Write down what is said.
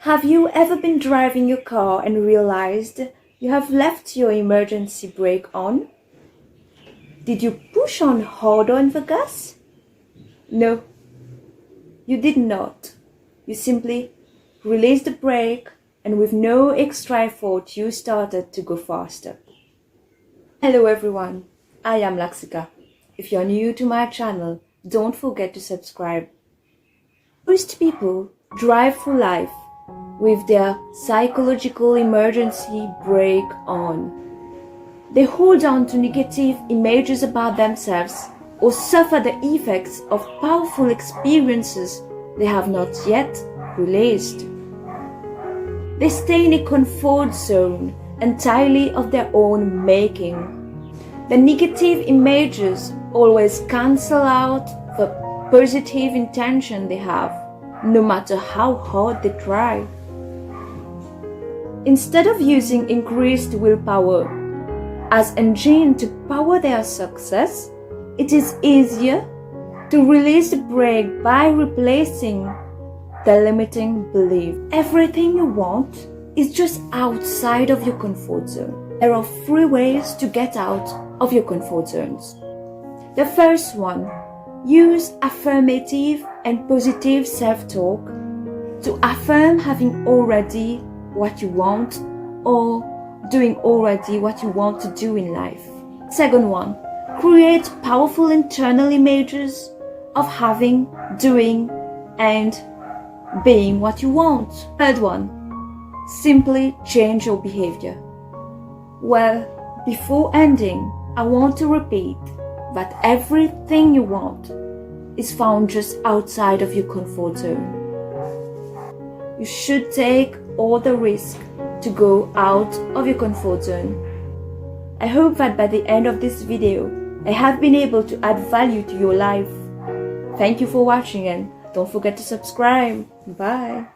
Have you ever been driving your car and realized you have left your emergency brake on? Did you push on harder on the gas? No, you did not. You simply released the brake and with no extra effort you started to go faster. Hello everyone, I am Laksika. If you're new to my channel, don't forget to subscribe. Most people drive through life with their psychological emergency brake on. They hold on to negative images about themselves or suffer the effects of powerful experiences they have not yet released. They stay in a comfort zone entirely of their own making. The negative images always cancel out the positive intention they have, no matter how hard they try. Instead of using increased willpower as engine to power their success, it is easier to release the brake by replacing the limiting belief. Everything you want is just outside of your comfort zone. There are 3 ways to get out of your comfort zones. The first one, use affirmative and positive self-talk to affirm having already what you want or doing already what you want to do in life. Second one, create powerful internal images of having, doing, and being what you want. Third one, simply change your behavior. Well, before ending, I want to repeat that everything you want is found just outside of your comfort zone. You should take all the risk to go out of your comfort zone. I hope that by the end of this video, I have been able to add value to your life. Thank you for watching and don't forget to subscribe. Bye.